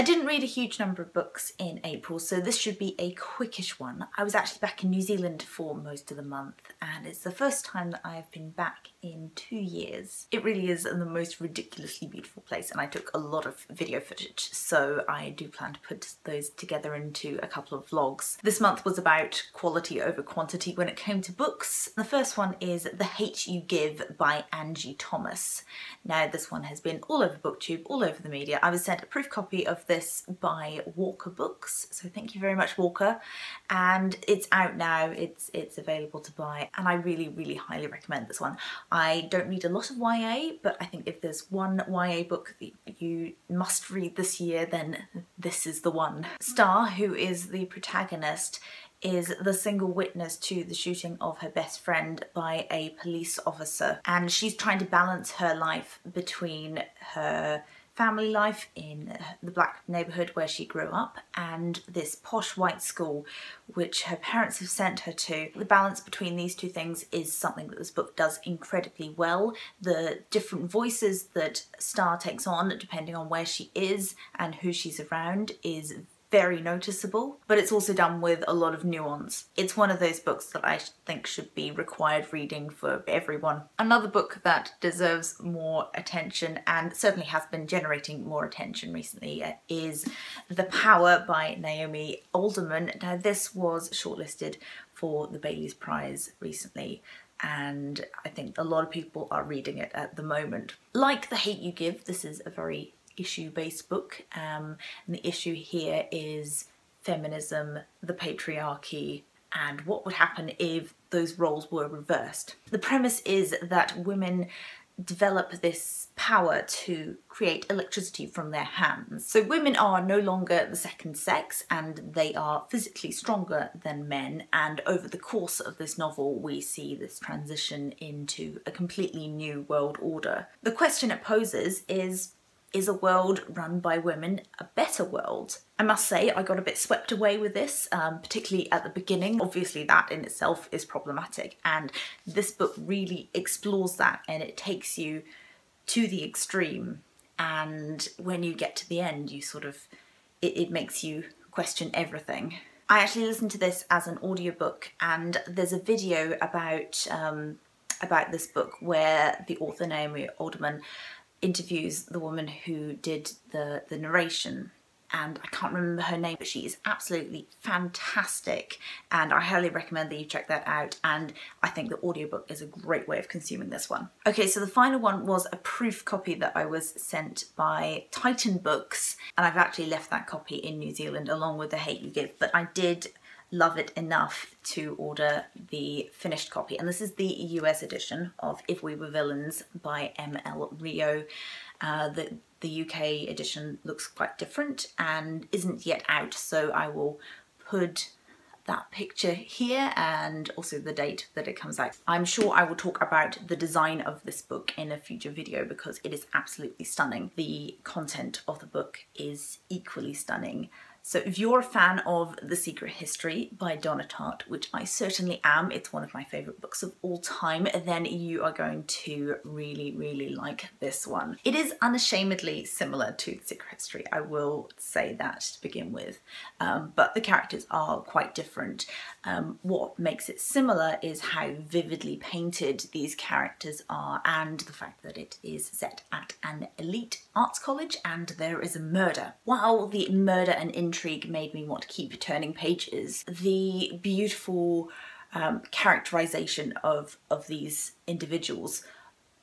I didn't read a huge number of books in April, so this should be a quickish one. I was actually back in New Zealand for most of the month, and it's the first time that I've been back in 2 years. It really is the most ridiculously beautiful place, and I took a lot of video footage, so I do plan to put those together into a couple of vlogs. This month was about quality over quantity when it came to books. The first one is The Hate You Give by Angie Thomas. Now, this one has been all over BookTube, all over the media. I was sent a proof copy of this by Walker Books, so thank you very much, Walker. And it's out now, it's available to buy, and I really highly recommend this one. I don't read a lot of YA, but I think if there's one YA book that you must read this year, then this is the one. Star, who is the protagonist, is the single witness to the shooting of her best friend by a police officer, and she's trying to balance her life between her family life in the black neighbourhood where she grew up and this posh white school which her parents have sent her to. The balance between these two things is something that this book does incredibly well. The different voices that Star takes on depending on where she is and who she's around is very noticeable, but it's also done with a lot of nuance. It's one of those books that I think should be required reading for everyone. Another book that deserves more attention and certainly has been generating more attention recently is The Power by Naomi Alderman. Now, this was shortlisted for the Bailey's Prize recently, and I think a lot of people are reading it at the moment. Like The Hate You Give, this is a very issue-based book, and the issue here is feminism, the patriarchy, and what would happen if those roles were reversed. The premise is that women develop this power to create electricity from their hands. So women are no longer the second sex and they are physically stronger than men, and over the course of this novel we see this transition into a completely new world order. The question it poses is a world run by women a better world? I must say I got a bit swept away with this, particularly at the beginning. Obviously that in itself is problematic, and this book really explores that and it takes you to the extreme, and when you get to the end you sort of, it makes you question everything. I actually listened to this as an audiobook, and there's a video about this book where the author Naomi Alderman interviews the woman who did the narration, and I can't remember her name, but she is absolutely fantastic and I highly recommend that you check that out, and I think the audiobook is a great way of consuming this one. Okay, so the final one was a proof copy that I was sent by Titan Books, and I've actually left that copy in New Zealand along with The Hate You Give, but I did love it enough to order the finished copy, and this is the US edition of If We Were Villains by M.L. Rio. The UK edition looks quite different and isn't yet out, so I will put that picture here and also the date that it comes out. I'm sure I will talk about the design of this book in a future video because it is absolutely stunning. The content of the book is equally stunning. So if you're a fan of The Secret History by Donna Tartt, which I certainly am, it's one of my favourite books of all time, then you are going to really like this one. It is unashamedly similar to The Secret History, I will say that to begin with, but the characters are quite different. What makes it similar is how vividly painted these characters are, and the fact that it is set at an elite arts college and there is a murder. While the murder and intrigue made me want to keep turning pages, the beautiful characterization of these individuals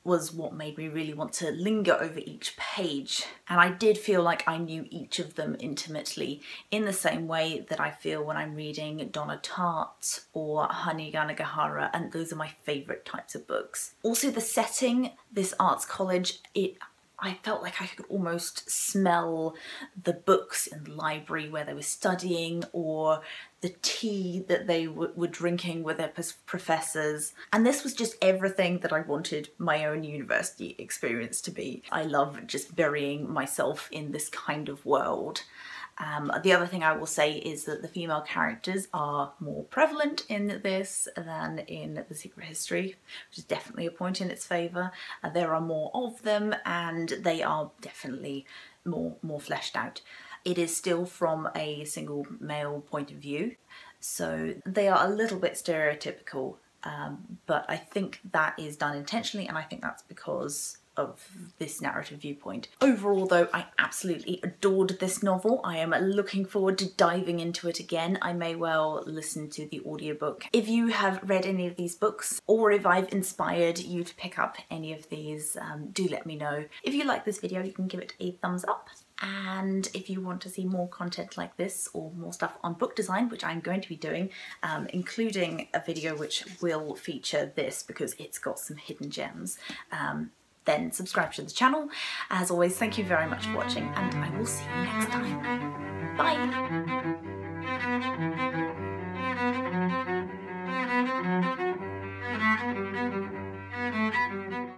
was what made me really want to linger over each page, and I did feel like I knew each of them intimately in the same way that I feel when I'm reading Donna Tartt or Hani Yanagihara, and those are my favourite types of books. Also the setting, this arts college, I felt like I could almost smell the books in the library where they were studying, or the tea that they were drinking with their professors. And this was just everything that I wanted my own university experience to be. I love just burying myself in this kind of world. The other thing I will say is that the female characters are more prevalent in this than in The Secret History, which is definitely a point in its favour. There are more of them and they are definitely more fleshed out. It is still from a single male point of view, so they are a little bit stereotypical, but I think that is done intentionally, and I think that's because of this narrative viewpoint. Overall though, I absolutely adored this novel. I am looking forward to diving into it again. I may well listen to the audiobook. If you have read any of these books, or if I've inspired you to pick up any of these, do let me know. If you like this video, you can give it a thumbs up. And if you want to see more content like this or more stuff on book design, which I'm going to be doing, including a video which will feature this because it's got some hidden gems, then subscribe to the channel. As always, thank you very much for watching, and I will see you next time. Bye!